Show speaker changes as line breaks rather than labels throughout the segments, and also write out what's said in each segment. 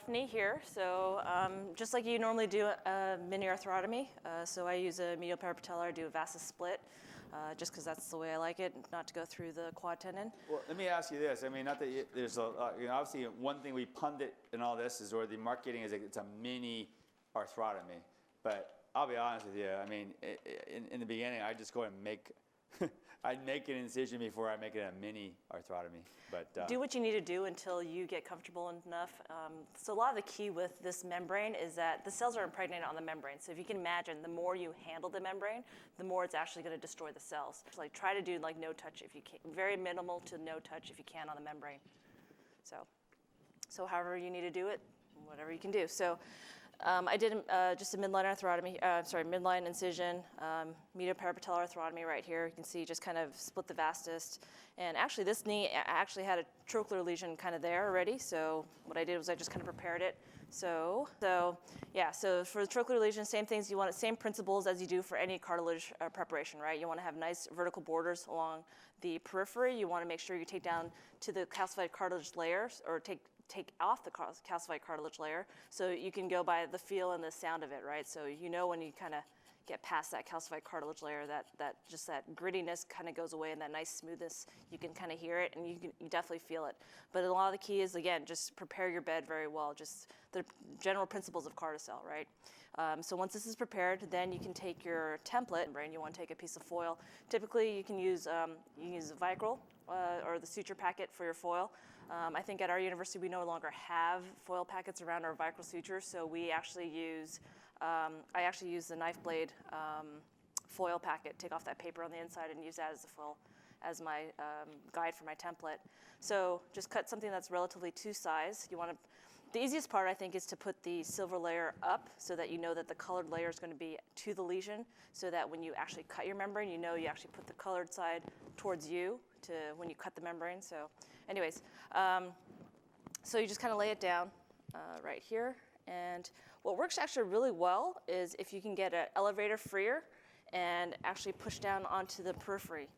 left knee here. So just like you normally do a mini arthrotomy, so I use a medial parapatellar, I do a vastus split, just because that's the way I like it, not to go through the quad tendon.
Well, let me ask you this. I mean, not that there's a, obviously one thing we pundit in all this is, or the marketing is, it's a mini arthrotomy. But I'll be honest with you. I mean, in the beginning, I just go and make, I'd make an incision before I make it a mini arthrotomy. But
do what you need to do until you get comfortable enough. So a lot of the key with this membrane is that the cells are impregnated on the membrane. So if you can imagine, the more you handle the membrane, the more it's actually going to destroy the cells. So like try to do like no touch if you can, very minimal to no touch if you can on the membrane. So however you need to do it, whatever you can do. So I did just a midline arthrotomy, midline incision, medial parapatellar arthrotomy right here. You can see just kind of split the vastus. And actually this knee actually had a trochlear lesion kind of there already. So what I did was I just kind of prepared it. So for the trochlear lesion, same things. You want same principles as you do for any cartilage preparation, right? You want to have nice vertical borders along the periphery. You want to make sure you take down to the calcified cartilage layers, or take off the calcified cartilage layer, so you can go by the feel and the sound of it, right? So you know when you kind of get past that calcified cartilage layer, that just that grittiness kind of goes away, and that nice smoothness, you can kind of hear it, and you definitely feel it. But a lot of the key is, again, just prepare your bed very well, just the general principles of Carticel, right? So once this is prepared, then you can take your template, and you want to take a piece of foil. Typically, you can use a Vicryl or the suture packet for your foil. I think at our university we no longer have foil packets around our Vicryl sutures, so we actually use, I actually use the knife blade foil packet, take off that paper on the inside and use that as the foil, as my guide for my template. So just cut something that's relatively to size. The easiest part, I think, is to put the silver layer up so that you know that the colored layer is going to be to the lesion, so that when you actually cut your membrane, you know you actually put the colored side towards you when you cut the membrane. So anyways, so you just kind of lay it down right here. And what works actually really well is if you can get an elevator freer and actually push down onto the periphery.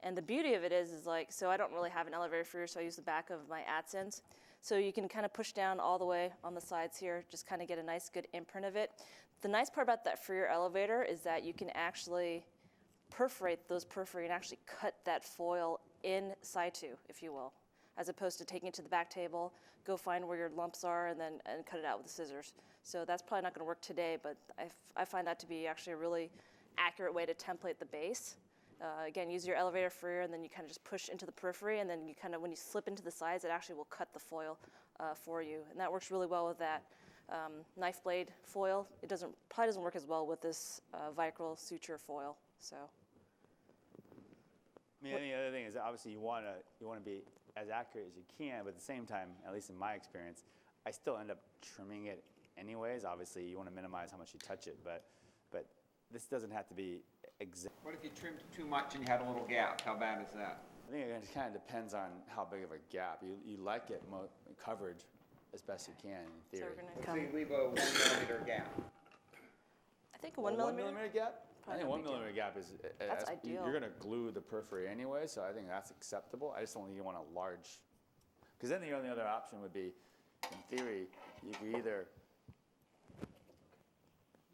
And the beauty of it is like, so I don't really have an elevator freer, so I use the back of my Adsens. So you can kind of push down all the way on the sides here, just kind of get a nice good imprint of it. The nice part about that freer elevator is that you can actually perforate those periphery and actually cut that foil in situ, if you will, as opposed to taking it to the back table, go find where your lumps are, and cut it out with the scissors. So that's probably not going to work today, but I find that to be actually a really accurate way to template the base. Again, use your elevator freer, and then you kind of just push into the periphery, and then you kind of, when you slip into the sides, it actually will cut the foil for you. And that works really well with that knife blade foil. It probably doesn't work as well with this Vicryl suture foil. So.
I mean, the other thing is, obviously you want to be as accurate as you can, but at the same time, at least in my experience, I still end up trimming it anyways. Obviously, you want to minimize how much you touch it, but this doesn't have to be exact.
What if you trimmed too much and you had a little gap? How bad is that?
I think it kind of depends on how big of a gap. You like it coverage as best you can, in theory.
So we're going to
So
come.
you leave a 1 millimeter gap.
I think a 1 millimeter.
1 millimeter gap? I think a 1 millimeter gap is,
That's ideal.
You're going to glue the periphery anyway, so I think that's acceptable. I just don't think you want a large, because then the only other option would be, in theory, you could either,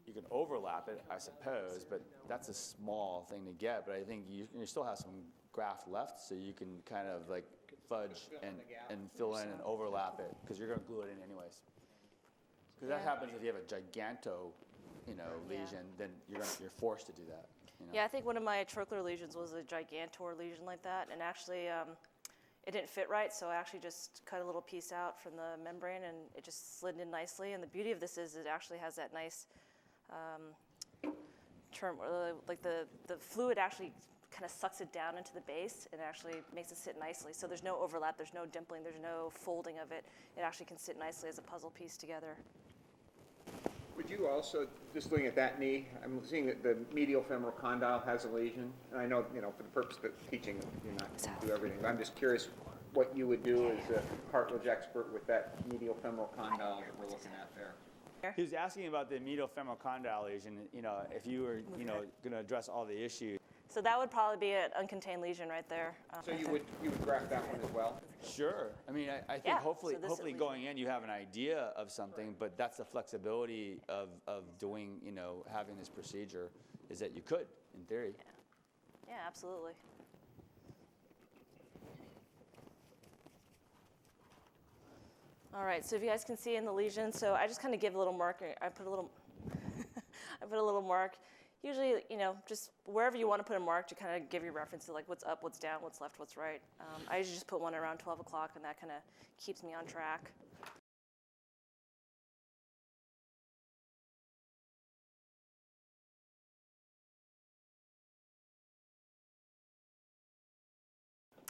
you can overlap it, I suppose, but that's a small thing to get. But I think you still have some graft left, so you can kind of like fudge and fill in and overlap it, because you're going to glue it in anyways. Because that happens if you have a giganto, lesion, then you're forced to do that.
Yeah, I think one of my trochlear lesions was a gigantor lesion like that, and actually it didn't fit right, so I actually just cut a little piece out from the membrane, and it just slid in nicely. And the beauty of this is it actually has that nice like the fluid actually kind of sucks it down into the base and actually makes it sit nicely. So there's no overlap, there's no dimpling, there's no folding of it. It actually can sit nicely as a puzzle piece together.
Would you also, just looking at that knee, I'm seeing that the medial femoral condyle has a lesion. And I know, for the purpose of teaching, you're not going to do everything. But I'm just curious what you would do as a cartilage expert with that medial femoral condyle that we're looking at there.
He was asking about the medial femoral condyle lesion, if you were, going to address all the issues.
So that would probably be an uncontained lesion right there.
So you would graft that one as well?
Sure. I mean, I think
Yeah,
hopefully,
so this
hopefully
at least-
going in, you have an idea of something, but that's the flexibility of doing, you know, having this procedure, is that you could, in theory.
Yeah, absolutely. All right, so if you guys can see in the lesion, so I just kind of give a little mark. I put a little, I put a little mark. Usually, you know, just wherever you want to put a mark to kind of give you reference to like what's up, what's down, what's left, what's right. I usually just put one around 12 o'clock, and that kind of keeps me on track.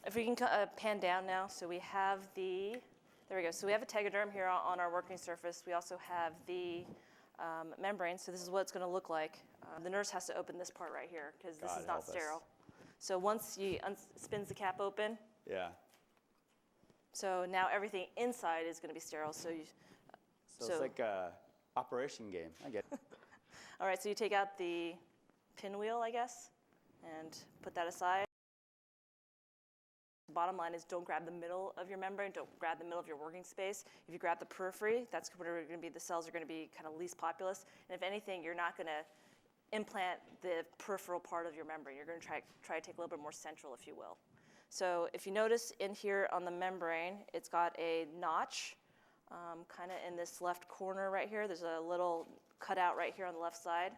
If we can pan down now, so we have the, there we go. So we have a tegaderm here on our working surface. We also have the membrane, so this is what it's going to look like. The nurse has to open this part right here because this
God
is not
help us.
sterile. So once you spins the cap open,
Yeah.
so now everything inside is going to be sterile. So you,
So it's like a operation game. I get it.
all right, so you take out the pinwheel, I guess, and put that aside. Bottom line is don't grab the middle of your membrane, don't grab the middle of your working space. If you grab the periphery, that's where going to be, the cells are going to be kind of least populous. And if anything, you're not going to implant the peripheral part of your membrane. You're going to try to take a little bit more central, if you will. So if you notice in here on the membrane, it's got a notch kind of in this left corner right here. There's a little cutout right here on the left side.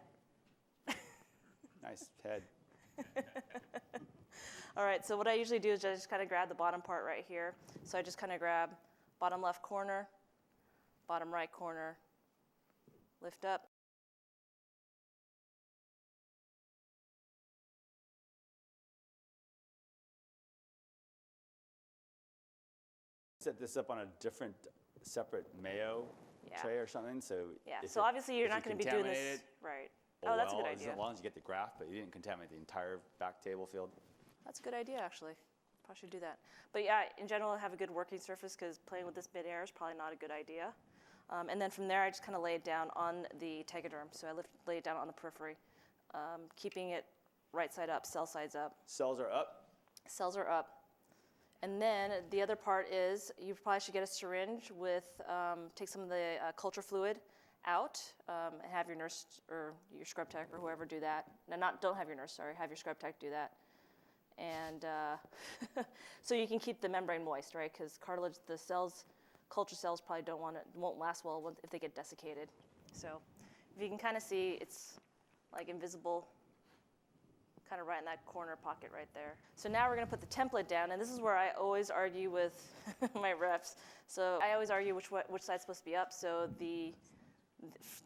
Nice head.
All right, so what I usually do is just kind of grab the bottom part right here. So I just kind of grab bottom left corner, bottom right corner, lift up.
Set this up on a different, separate mayo
Yeah.
tray or something, so.
Yeah,
if
so
it-
obviously you're
if
not
you
going to be doing
contaminate
this,
it,
right.
oh,
That's a good
well,
idea.
as long as you get the graft, but you didn't contaminate the entire back table field.
That's a good idea, actually. Probably should do that. But yeah, in general, have a good working surface because playing with this mid-air is probably not a good idea. And then from there, I just kind of lay it down on the tegaderm. So I lay it down on the periphery, keeping it right side up, cell sides up.
Cells are up.
Cells are up. And then the other part is you probably should get a syringe with, take some of the culture fluid out and have your nurse or your scrub tech or whoever do that. No, don't have your nurse, sorry, have your scrub tech do that. And so you can keep the membrane moist, right? Because cartilage, the cells, culture cells probably won't last well if they get desiccated. So if you can kind of see, it's like invisible, kind of right in that corner pocket right there. So now we're going to put the template down, and this is where I always argue with my reps. So I always argue which side's supposed to be up. So the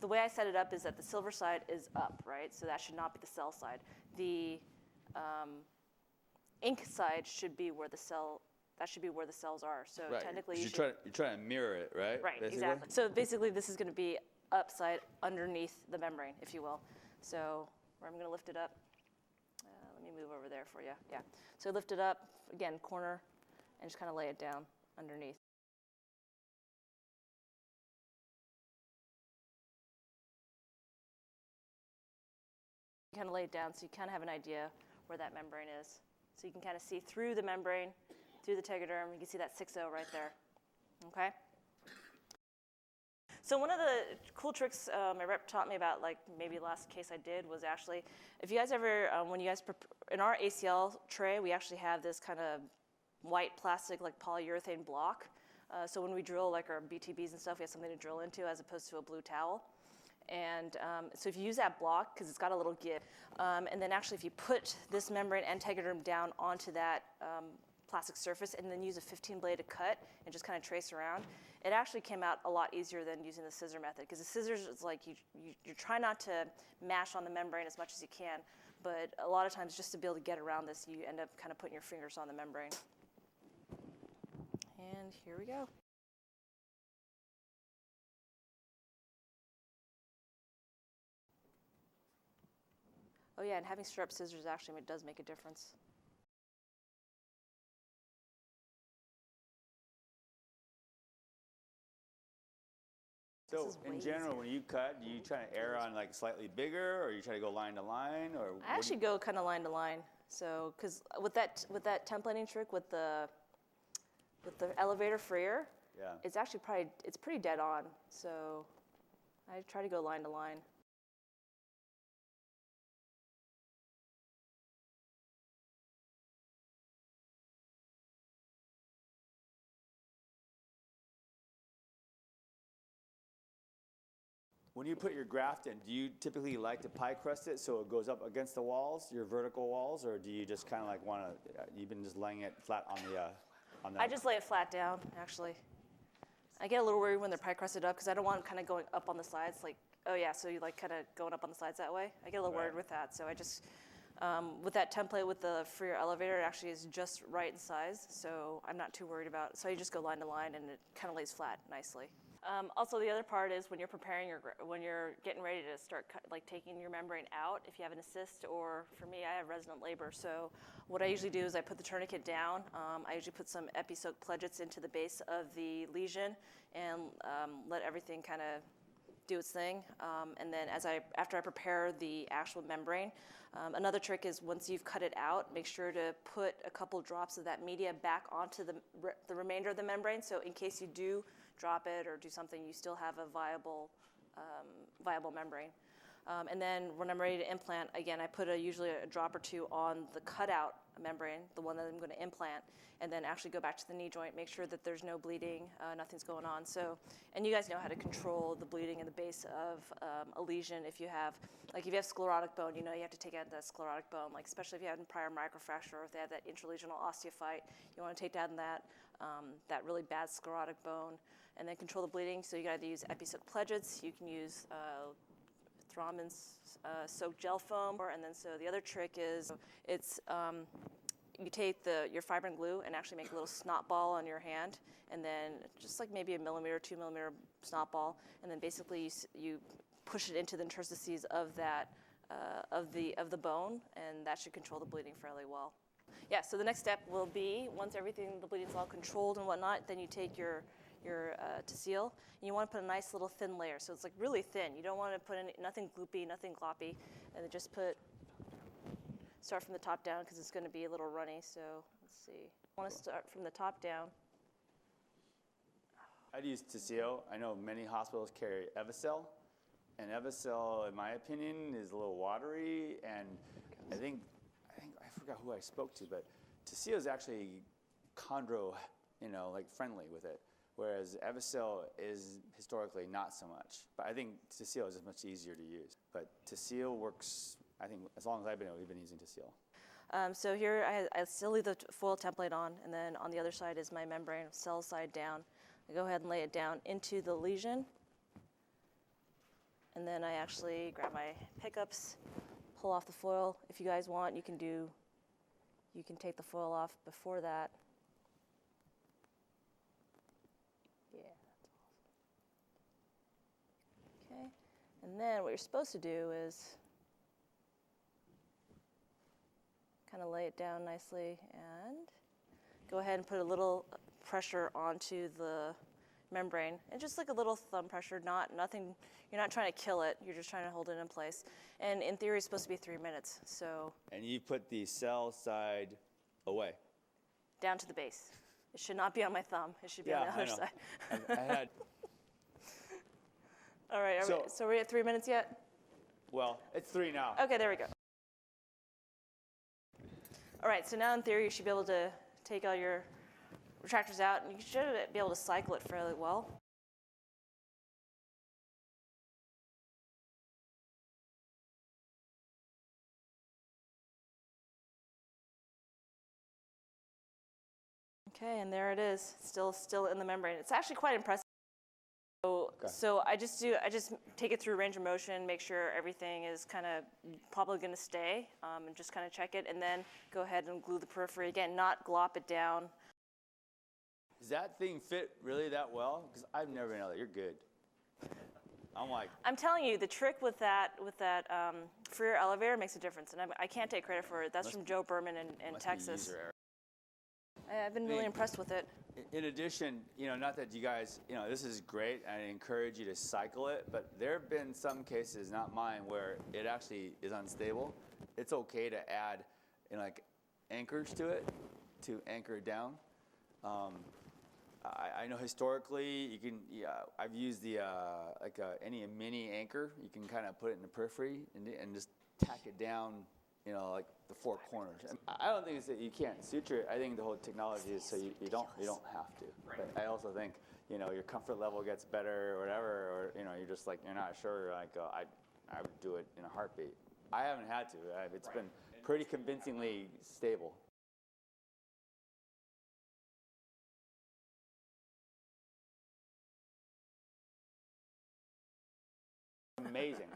way I set it up is that the silver side is up, right? So that should not be the cell side. The ink side should be where the cells are. So
Right.
technically,
'Cause you're trying to mirror it, right?
right,
Basically?
exactly. So basically, this is going to be upside underneath the membrane, if you will. So where I'm going to lift it up. Let me move over there for you. Yeah. So lift it up again, corner, and just kind of lay it down underneath. Kind of lay it down so you kind of have an idea where that membrane is. So you can kind of see through the membrane, through the tegaderm. You can see that 6-0 right there. Okay? So one of the cool tricks my rep taught me about, like maybe last case I did, was actually, if you guys ever, when you guys, in our ACL tray, we actually have this kind of white plastic, like polyurethane block. So when we drill like our BTBs and stuff, we have something to drill into as opposed to a blue towel. And so if you use that block, because it's got a little give, and then actually if you put this membrane and tegaderm down onto that plastic surface and then use a 15-bladed cut and just kind of trace around, it actually came out a lot easier than using the scissor method. Because the scissors is like you try not to mash on the membrane as much as you can, but a lot of times just to be able to get around this, you end up kind of putting your fingers on the membrane. And here we go. Oh yeah, and having strap scissors actually does make a difference. This
So
is way
in general,
easier.
when you cut, do you try to err on like slightly bigger, or you try to go line to line, or
I actually go kind of line to line. So, because with that templating trick with the elevator freer,
yeah.
it's actually it's pretty dead on. So I try to go line to line.
When you put your graft in, do you typically like to pie crust it so it goes up against the walls, your vertical walls, or do you just kind of like want to? You've been just laying it flat on the.
I just lay it flat down, actually. I get a little worried when they're pie crusted up because I don't want them kind of going up on the sides. Like, oh yeah, so you like kind of going up on the sides that way. I get a little worried with that. So I just, with that template with the freer elevator, it actually is just right in size. So I'm not too worried about it. So you just go line to line and it kind of lays flat nicely. Also, the other part is when you're preparing when you're getting ready to start taking your membrane out, if you have an assist, or for me, I have resident labor. So what I usually do is I put the tourniquet down. I usually put some epi-soak pledgets into the base of the lesion and let everything kind of do its thing. And then after I prepare the actual membrane, another trick is once you've cut it out, make sure to put a couple drops of that media back onto the remainder of the membrane. So in case you do drop it or do something, you still have a viable membrane. And then when I'm ready to implant, again, I put usually a drop or two on the cutout membrane, the one that I'm going to implant, and then actually go back to the knee joint, make sure that there's no bleeding, nothing's going on. So, and you guys know how to control the bleeding in the base of a lesion. If you have sclerotic bone, you have to take out that sclerotic bone, like especially if you have prior microfracture or if they have that intralesional osteophyte, you want to take down that really bad sclerotic bone, and then control the bleeding. So you got to use epi-soak pledgets. You can use thrombin soaked gel foam, and then so the other trick is you take your fibrin glue and actually make a little snot ball on your hand, and then just like maybe a 2 millimeter snot ball, and then basically you push it into the interstices of that of the bone, and that should control the bleeding fairly well. Yeah. So the next step will be once the bleeding's all controlled and whatnot, then you take your to seal, and you want to put a nice little thin layer. So it's like really thin. You don't want to put nothing gloopy, nothing gloppy, and then just start from the top down because it's going to be a little runny. So let's see. I want to start from the top down.
I'd use Teceo. I know many hospitals carry Evicel, and Evicel, in my opinion, is a little watery, and I forgot who I spoke to, but Teceo is actually chondro, friendly with it. Whereas Evicel is historically not so much. But I think Teceo is just much easier to use. But Teceo works, I think, as long as I've been using Teceo.
So here I still leave the foil template on, and then on the other side is my membrane, cell side down. I go ahead and lay it down into the lesion. And then I actually grab my pickups, pull off the foil. If you guys want, you can take the foil off before that. Okay, and then what you're supposed to do is kind of lay it down nicely and go ahead and put a little pressure onto the membrane, and just like a little thumb pressure, nothing. You're not trying to kill it. You're just trying to hold it in place. And in theory, it's supposed to be 3 minutes. So.
And you put the cell side away.
Down to the base. It should not be on my thumb. It should be on the other side.
I had.
All right. So are we at 3 minutes yet?
Well, it's 3 now.
Okay, there we go. All right. So now in theory, you should be able to take all your retractors out, and you should be able to cycle it fairly well. Okay, and there it is, still in the membrane. It's actually quite impressive. So I just take it through range of motion, make sure everything is kind of probably going to stay, and just kind of check it, and then go ahead and glue the periphery again, not glop it down.
Does that thing fit really that well? Because I've never been able to. You're good.
I'm telling you, the trick with that freer elevator makes a difference, and I can't take credit for it. That's from Joe Berman in Texas. I've been really impressed with it.
In addition, not that you guys, this is great, and I encourage you to cycle it, but there have been some cases, not mine, where it actually is unstable. It's okay to add, like anchors to it to anchor it down. I know historically you can. I've used the any mini anchor. You can kind of put it in the periphery and just tack it down. Like the four corners. And I don't think it's that you can't suture it. I think the whole technology is so you don't have to. But I also think your comfort level gets better or whatever, or you're just like you're not sure. Like I would do it in a heartbeat. I haven't had to. It's been pretty convincingly stable. Amazing.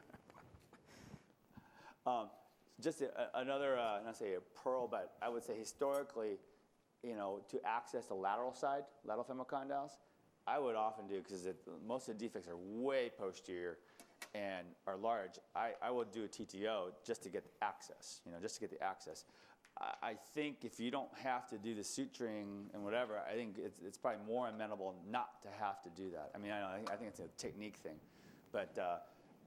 Just another, not say a pearl, but I would say historically, to access the lateral side, lateral femoral condyles, I would often do, because most of the defects are way posterior and are large, I would do a TTO just to get access, just to get the access. I think if you don't have to do the suturing and whatever, I think it's probably more amenable not to have to do that. I mean, I think it's a technique thing, but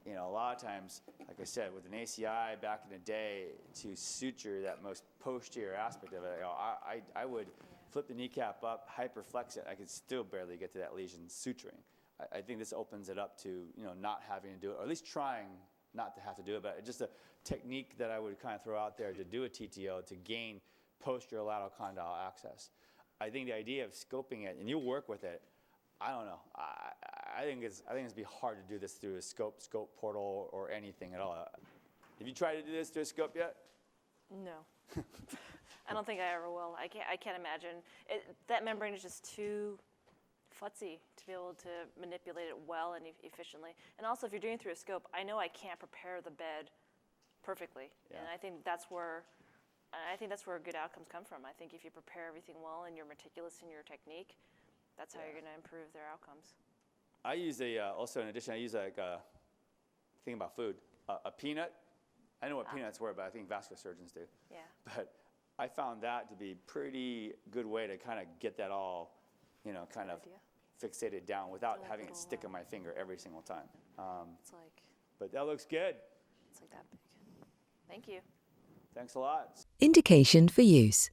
a lot of times, like I said, with an ACI back in the day, to suture that most posterior aspect of it, I would flip the kneecap up, hyperflex it. I could still barely get to that lesion suturing. I think this opens it up to not having to do it, or at least trying not to have to do it. But it's just a technique that I would kind of throw out there to do a TTO to gain posterior lateral condyle access. I think the idea of scoping it, and you work with it, I don't know. I think it'd be hard to do this through a scope portal or anything at all. Have you tried to do this through a scope yet?
No. I don't think I ever will. I can't imagine. That membrane is just too futzy to be able to manipulate it well and efficiently. And also, if you're doing it through a scope, I know I can't prepare the bed perfectly. Yeah. And I think that's where good outcomes come from. I think if you prepare everything well and you're meticulous in your technique, that's how you're going to improve their outcomes.
I use also in addition, I use thinking about food, a peanut. I know what peanuts were, but I think vascular surgeons do.
Yeah.
But I found that to be pretty good way to kind of get that all, kind of fixated down without having it stick in my finger every single time. But that looks good.
It's like that big. Thank you.
Thanks a lot.
Indication for use.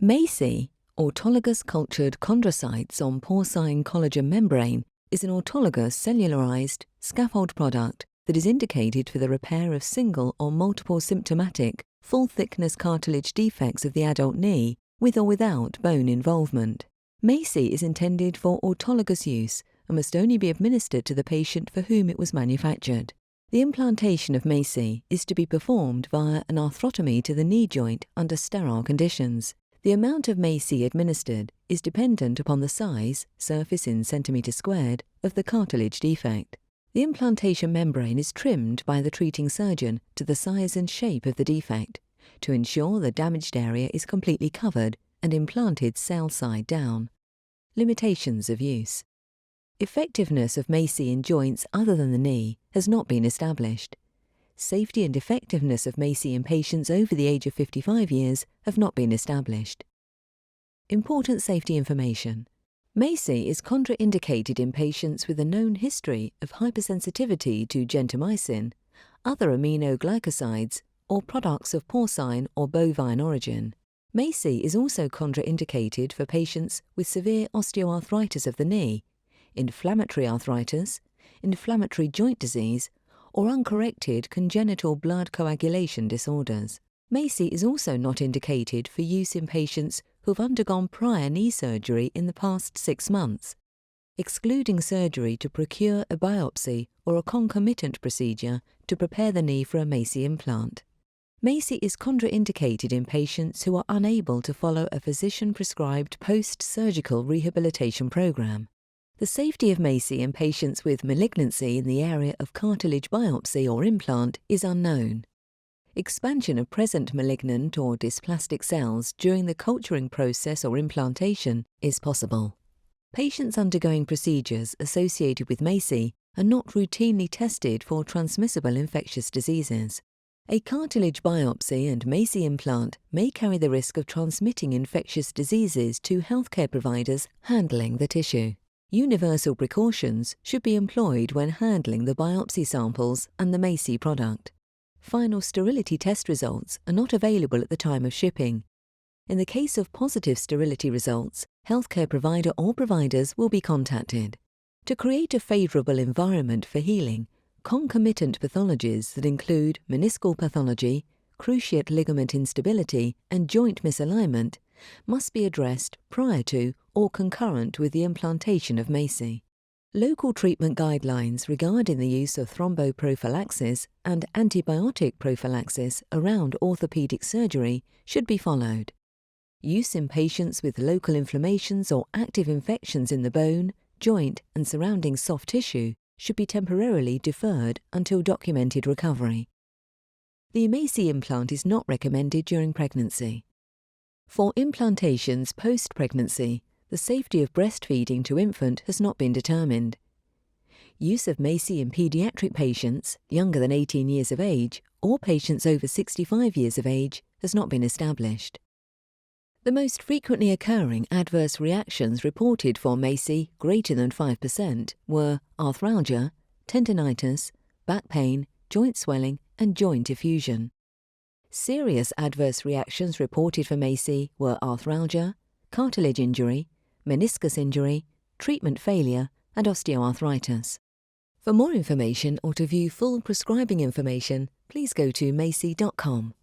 MACI, autologous cultured chondrocytes on porcine collagen membrane, is an autologous cellularized scaffold product that is indicated for the repair of single or multiple symptomatic full-thickness cartilage defects of the adult knee with or without bone involvement. MACI is intended for autologous use and must only be administered to the patient for whom it was manufactured. The implantation of MACI is to be performed via an arthrotomy to the knee joint under sterile conditions. The amount of MACI administered is dependent upon the size, surface in centimeters squared, of the cartilage defect. The implantation membrane is trimmed by the treating surgeon to the size and shape of the defect to ensure the damaged area is completely covered and implanted cell side down. Limitations of use. Effectiveness of MACI in joints other than the knee has not been established. Safety and effectiveness of MACI in patients over the age of 55 years have not been established. Important safety information. MACI is contraindicated in patients with a known history of hypersensitivity to gentamicin, other aminoglycosides, or products of porcine or bovine origin. MACI is also contraindicated for patients with severe osteoarthritis of the knee, inflammatory arthritis, inflammatory joint disease, or uncorrected congenital blood coagulation disorders. MACI is also not indicated for use in patients who have undergone prior knee surgery in the past 6 months, excluding surgery to procure a biopsy or a concomitant procedure to prepare the knee for a MACI implant. MACI is contraindicated in patients who are unable to follow a physician-prescribed post-surgical rehabilitation program. The safety of MACI in patients with malignancy in the area of cartilage biopsy or implant is unknown. Expansion of present malignant or dysplastic cells during the culturing process or implantation is possible. Patients undergoing procedures associated with MACI are not routinely tested for transmissible infectious diseases. A cartilage biopsy and MACI implant may carry the risk of transmitting infectious diseases to healthcare providers handling the tissue. Universal precautions should be employed when handling the biopsy samples and the MACI product. Final sterility test results are not available at the time of shipping. In the case of positive sterility results, healthcare provider or providers will be contacted. To create a favourable environment for healing, concomitant pathologies that include meniscal pathology, cruciate ligament instability, and joint misalignment must be addressed prior to or concurrent with the implantation of MACI. Local treatment guidelines regarding the use of thromboprophylaxis and antibiotic prophylaxis around orthopaedic surgery should be followed. Use in patients with local inflammations or active infections in the bone, joint, and surrounding soft tissue should be temporarily deferred until documented recovery. The MACI implant is not recommended during pregnancy. For implantations post-pregnancy, the safety of breastfeeding to infant has not been determined. Use of MACI in pediatric patients younger than 18 years of age or patients over 65 years of age has not been established. The most frequently occurring adverse reactions reported for MACI greater than 5% were arthralgia, tendinitis, back pain, joint swelling, and joint effusion. Serious adverse reactions reported for MACI were arthralgia, cartilage injury, meniscus injury, treatment failure, and osteoarthritis. For more information or to view full prescribing information, please go to maci.com.